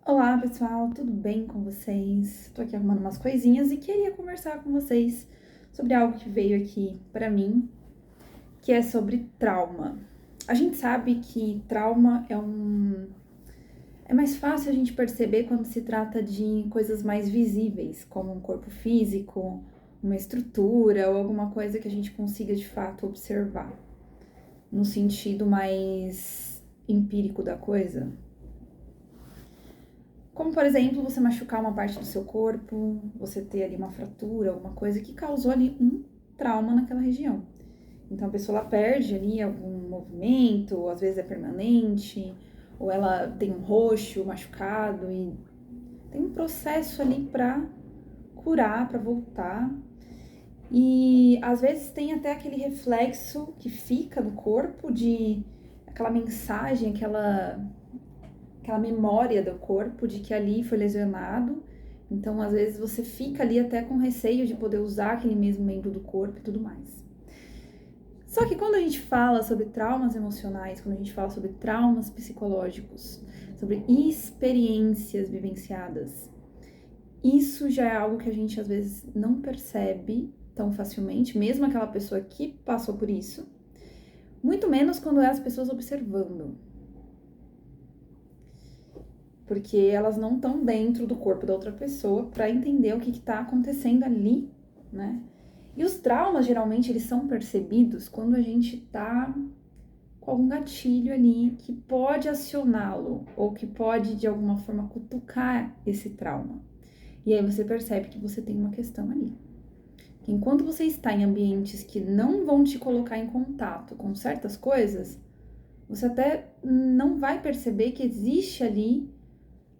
Olá, pessoal, tudo bem com vocês? Tô aqui arrumando umas coisinhas e queria conversar com vocês sobre algo que veio aqui pra mim, que é sobre trauma. A gente sabe que trauma é mais fácil a gente perceber quando se trata de coisas mais visíveis, como um corpo físico, uma estrutura ou alguma coisa que a gente consiga de fato observar, no sentido mais empírico da coisa. Como, por exemplo, você machucar uma parte do seu corpo, você ter ali uma fratura, alguma coisa que causou ali um trauma naquela região. Então a pessoa ela perde ali algum movimento, ou às vezes é permanente, ou ela tem um roxo, machucado e tem um processo ali para curar, para voltar. E às vezes tem até aquele reflexo que fica no corpo de aquela mensagem, aquela memória do corpo de que ali foi lesionado. Então, às vezes, você fica ali até com receio de poder usar aquele mesmo membro do corpo e tudo mais. Só que quando a gente fala sobre traumas emocionais, quando a gente fala sobre traumas psicológicos, sobre experiências vivenciadas, isso já é algo que a gente às vezes não percebe tão facilmente, mesmo aquela pessoa que passou por isso, muito menos quando é as pessoas observando. Porque elas não estão dentro do corpo da outra pessoa para entender o que está acontecendo ali, né? E os traumas, geralmente, eles são percebidos quando a gente tá com algum gatilho ali que pode acioná-lo ou que pode, de alguma forma, cutucar esse trauma. E aí você percebe que você tem uma questão ali. Que enquanto você está em ambientes que não vão te colocar em contato com certas coisas, você até não vai perceber que existe ali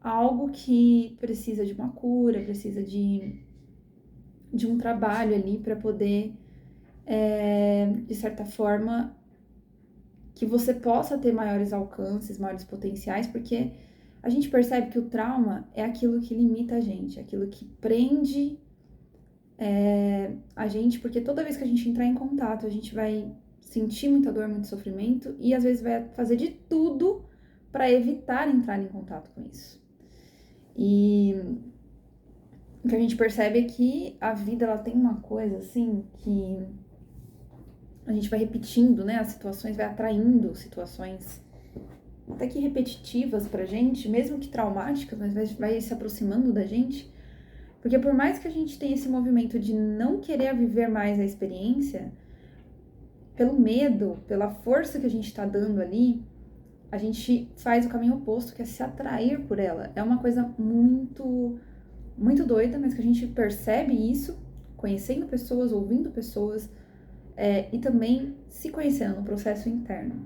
algo que precisa de uma cura, precisa de um trabalho ali para poder, de certa forma, que você possa ter maiores alcances, maiores potenciais, porque a gente percebe que o trauma é aquilo que limita a gente, aquilo que prende a gente, porque toda vez que a gente entrar em contato, a gente vai sentir muita dor, muito sofrimento e às vezes vai fazer de tudo para evitar entrar em contato com isso. E o que a gente percebe é que a vida ela tem uma coisa assim que a gente vai repetindo, né? As situações, vai atraindo situações até que repetitivas pra gente, mesmo que traumáticas, mas vai se aproximando da gente. Porque por mais que a gente tenha esse movimento de não querer viver mais a experiência, pelo medo, pela força que a gente tá dando ali, a gente faz o caminho oposto, que é se atrair por ela. É uma coisa muito doida, mas que a gente percebe isso conhecendo pessoas, ouvindo pessoas e também se conhecendo no processo interno.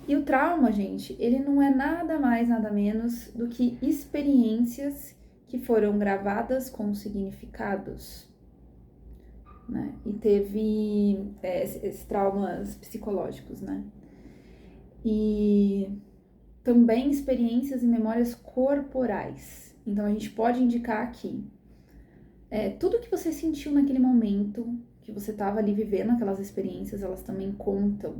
E o trauma, gente, ele não é nada mais, nada menos do que experiências que foram gravadas com significados, né? E teve esses traumas psicológicos, né? E também experiências e memórias corporais. Então a gente pode indicar aqui tudo que você sentiu naquele momento, que você estava ali vivendo aquelas experiências, elas também contam.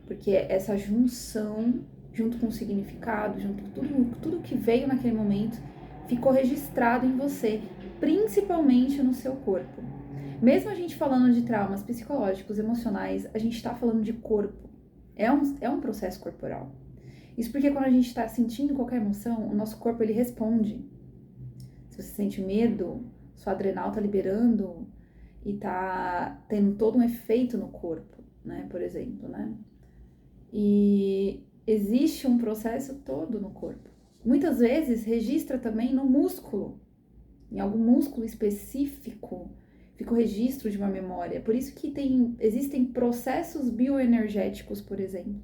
Porque essa junção, junto com o significado, junto com tudo que veio naquele momento, ficou registrado em você, principalmente no seu corpo. Mesmo a gente falando de traumas psicológicos, emocionais, a gente está falando de corpo. É um processo corporal. Isso porque quando a gente está sentindo qualquer emoção, o nosso corpo ele responde. Se você sente medo, sua adrenal tá liberando e tá tendo todo um efeito no corpo, né? Por exemplo, né? E existe um processo todo no corpo. Muitas vezes registra também no músculo, em algum músculo específico, fica o registro de uma memória. Por isso que existem processos bioenergéticos, por exemplo.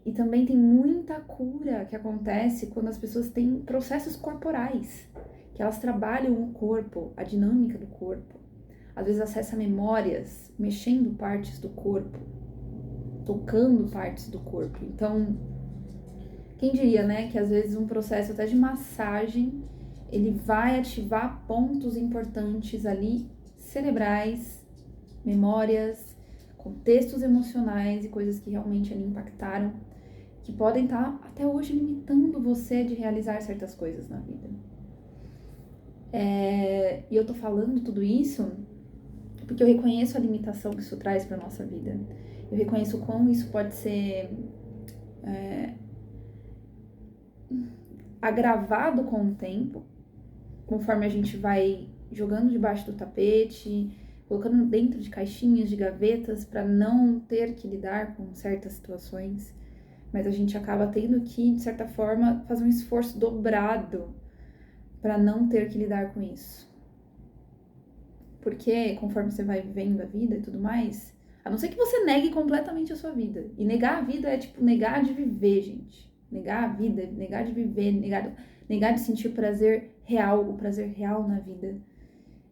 E também tem muita cura que acontece quando as pessoas têm processos corporais, que elas trabalham o corpo, a dinâmica do corpo. Às vezes acessa memórias, mexendo partes do corpo, tocando partes do corpo. Então, quem diria, né, que às vezes um processo até de massagem, ele vai ativar pontos importantes ali, cerebrais, memórias, contextos emocionais e coisas que realmente ali impactaram que podem estar até hoje limitando você de realizar certas coisas na vida. E eu tô falando tudo isso porque eu reconheço a limitação que isso traz para nossa vida. Eu reconheço o quão isso pode ser agravado com o tempo, conforme a gente vai jogando debaixo do tapete, colocando dentro de caixinhas, de gavetas, para não ter que lidar com certas situações. Mas a gente acaba tendo que, de certa forma, fazer um esforço dobrado para não ter que lidar com isso. Porque, conforme você vai vivendo a vida e tudo mais, a não ser que você negue completamente a sua vida. E negar a vida é tipo negar de viver, gente. Negar a vida, negar de viver, negar de sentir o prazer real na vida.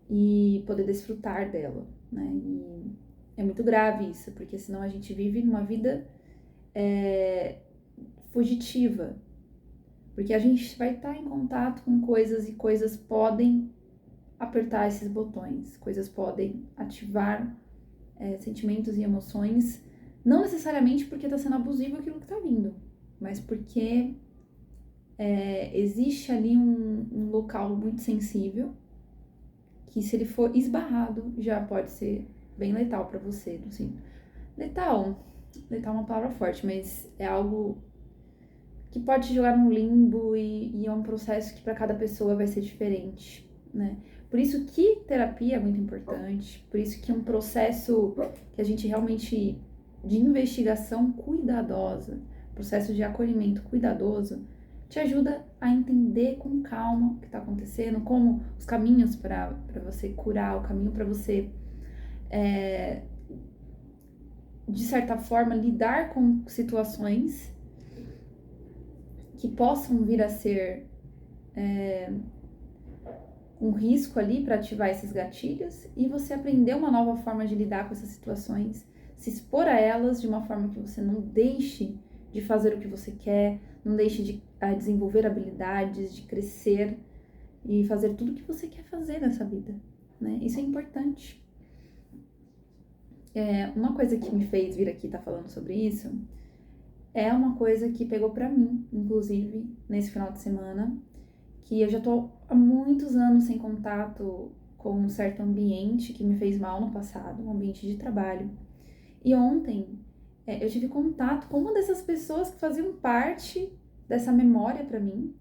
E poder desfrutar dela, né? E é muito grave isso, porque senão a gente vive numa vida fugitiva. Porque a gente vai estar em contato com coisas e coisas podem apertar esses botões, coisas podem ativar sentimentos e emoções, não necessariamente porque está sendo abusivo aquilo que está vindo, mas porque existe ali um local muito sensível que, se ele for esbarrado, já pode ser bem letal para você. Assim, letal é uma palavra forte, mas é algo que pode te jogar num limbo e é um processo que para cada pessoa vai ser diferente, né? Por isso que terapia é muito importante, por isso que um processo que a gente realmente, de investigação cuidadosa, processo de acolhimento cuidadoso, te ajuda a entender com calma o que está acontecendo, como os caminhos para você curar, o caminho para você, de certa forma, lidar com situações que possam vir a ser um risco ali para ativar esses gatilhos, e você aprender uma nova forma de lidar com essas situações, se expor a elas de uma forma que você não deixe de fazer o que você quer, não deixe de desenvolver habilidades, de crescer e fazer tudo o que você quer fazer nessa vida, né? Isso é importante. Uma coisa que me fez vir aqui estar falando sobre isso é uma coisa que pegou pra mim, inclusive, nesse final de semana, que eu já tô há muitos anos sem contato com um certo ambiente que me fez mal no passado, um ambiente de trabalho. E ontem eu tive contato com uma dessas pessoas que faziam parte dessa memória pra mim.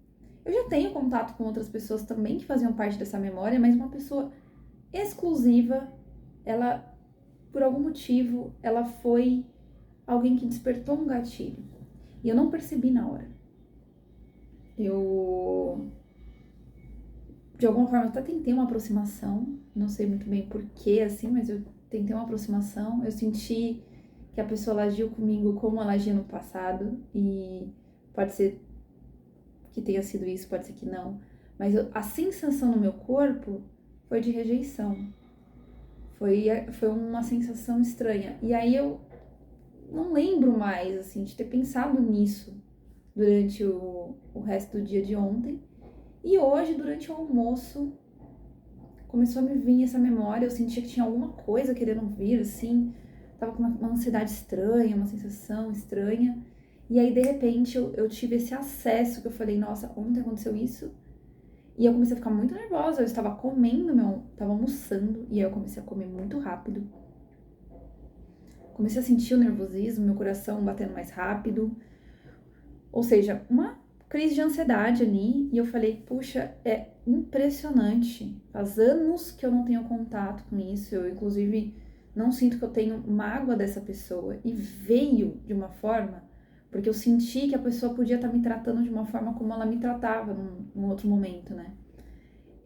Eu já tenho contato com outras pessoas também que faziam parte dessa memória, mas uma pessoa exclusiva, ela, por algum motivo, ela foi alguém que despertou um gatilho. E eu não percebi na hora. De alguma forma, até tentei uma aproximação, não sei muito bem porquê, assim, mas eu tentei uma aproximação. Eu senti que a pessoa agiu comigo como ela agia no passado, e pode ser que tenha sido isso, pode ser que não, mas a sensação no meu corpo foi de rejeição. Foi uma sensação estranha. E aí eu não lembro mais, assim, de ter pensado nisso durante o resto do dia de ontem. E hoje, durante o almoço, começou a me vir essa memória. Eu sentia que tinha alguma coisa querendo vir, assim. Tava com uma ansiedade estranha, uma sensação estranha. E aí, de repente, eu tive esse acesso que eu falei, nossa, ontem aconteceu isso? E eu comecei a ficar muito nervosa. Eu estava estava almoçando, e aí eu comecei a comer muito rápido. Comecei a sentir o nervosismo, meu coração batendo mais rápido. Ou seja, uma crise de ansiedade ali, e eu falei, puxa, é impressionante. Faz anos que eu não tenho contato com isso, eu inclusive não sinto que eu tenho mágoa dessa pessoa, e veio de uma forma, porque eu senti que a pessoa podia estar me tratando de uma forma como ela me tratava num outro momento, né?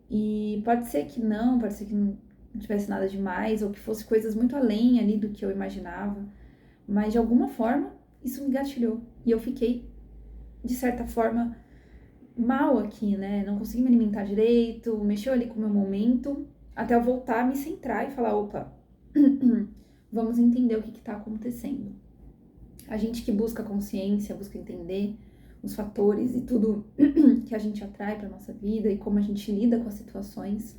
E pode ser que não tivesse nada demais, ou que fosse coisas muito além ali do que eu imaginava, mas de alguma forma isso me gatilhou, e eu fiquei, de certa forma, mal aqui, né? Não consegui me alimentar direito, mexeu ali com o meu momento, até eu voltar a me centrar e falar, opa, vamos entender o que tá acontecendo. A gente que busca consciência, busca entender os fatores e tudo que a gente atrai pra nossa vida e como a gente lida com as situações,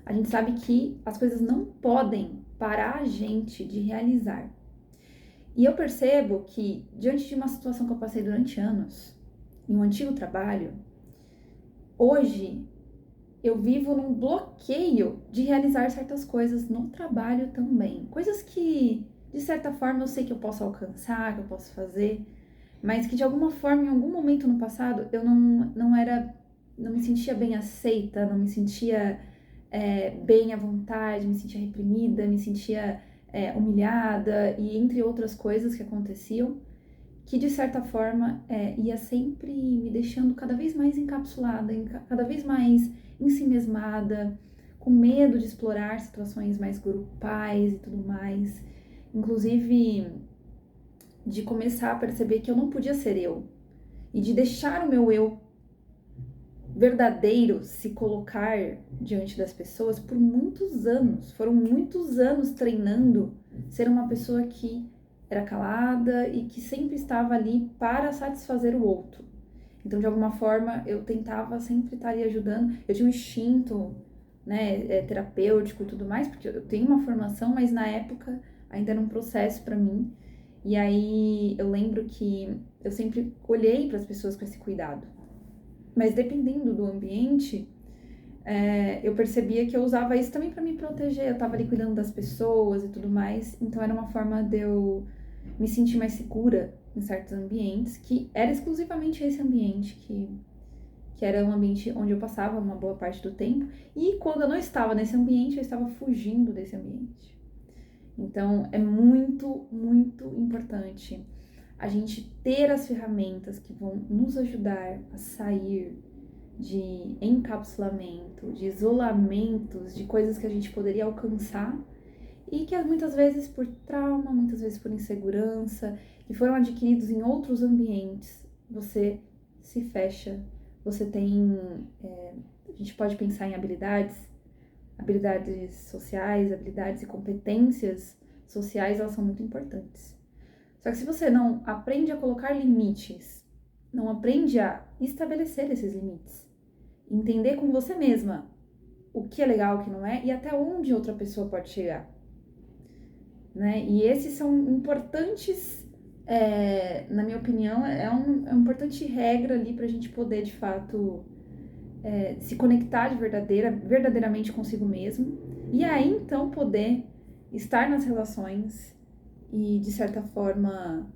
a gente sabe que as coisas não podem parar a gente de realizar. E eu percebo que, diante de uma situação que eu passei durante anos, em um antigo trabalho, hoje eu vivo num bloqueio de realizar certas coisas no trabalho também. Coisas que, de certa forma, eu sei que eu posso alcançar, que eu posso fazer, mas que de alguma forma, em algum momento no passado, eu não me sentia bem aceita, não me sentia bem à vontade, me sentia reprimida, me sentia humilhada e entre outras coisas que aconteciam, que de certa forma ia sempre me deixando cada vez mais encapsulada, cada vez mais ensimesmada, com medo de explorar situações mais grupais e tudo mais, inclusive de começar a perceber que eu não podia ser eu e de deixar o meu eu verdadeiro se colocar diante das pessoas por muitos anos. Foram muitos anos treinando ser uma pessoa que era calada e que sempre estava ali para satisfazer o outro. Então, de alguma forma, eu tentava sempre estar ali ajudando. Eu tinha um instinto, né, terapêutico e tudo mais, porque eu tenho uma formação, mas na época ainda era um processo para mim. E aí eu lembro que eu sempre olhei para as pessoas com esse cuidado. Mas dependendo do ambiente, eu percebia que eu usava isso também para me proteger. Eu estava ali cuidando das pessoas e tudo mais. Então era uma forma de eu me sentir mais segura em certos ambientes, que era exclusivamente esse ambiente, que era um ambiente onde eu passava uma boa parte do tempo. E quando eu não estava nesse ambiente, eu estava fugindo desse ambiente. Então é muito, muito importante a gente ter as ferramentas que vão nos ajudar a sair de encapsulamento, de isolamentos, de coisas que a gente poderia alcançar e que muitas vezes por trauma, muitas vezes por insegurança, que foram adquiridos em outros ambientes, você se fecha, você tem. A gente pode pensar em habilidades sociais, habilidades e competências sociais, elas são muito importantes. Só que se você não aprende a colocar limites, não aprende a estabelecer esses limites, entender com você mesma o que é legal, o que não é e até onde outra pessoa pode chegar, né? E esses são importantes, na minha opinião, é uma importante regra ali para a gente poder de fato se conectar verdadeiramente consigo mesmo e aí então poder estar nas relações e de certa forma,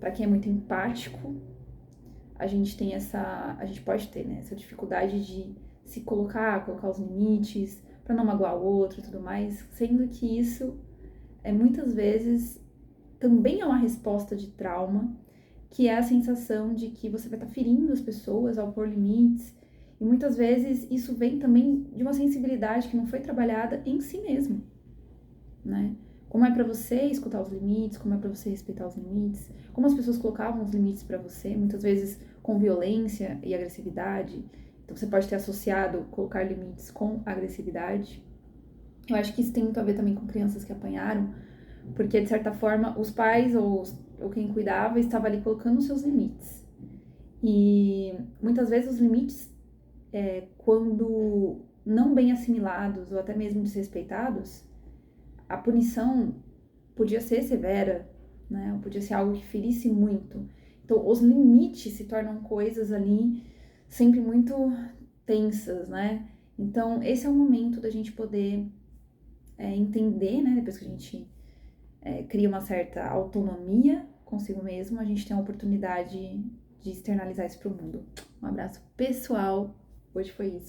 para quem é muito empático, a gente pode ter, né, essa dificuldade de se colocar os limites para não magoar o outro e tudo mais, sendo que isso muitas vezes também é uma resposta de trauma, que é a sensação de que você vai estar ferindo as pessoas ao pôr limites, e muitas vezes isso vem também de uma sensibilidade que não foi trabalhada em si mesmo, né? Como é para você escutar os limites, como é para você respeitar os limites, como as pessoas colocavam os limites para você, muitas vezes com violência e agressividade. Então você pode ter associado colocar limites com agressividade. Eu acho que isso tem muito a ver também com crianças que apanharam, porque de certa forma os pais ou quem cuidava estava ali colocando os seus limites. E muitas vezes os limites, quando não bem assimilados ou até mesmo desrespeitados, a punição podia ser severa, né? Ou podia ser algo que ferisse muito. Então, os limites se tornam coisas ali sempre muito tensas, né? Então, esse é o momento da gente poder entender, né? Depois que a gente cria uma certa autonomia consigo mesmo, a gente tem a oportunidade de externalizar isso para o mundo. Um abraço pessoal. Hoje foi isso.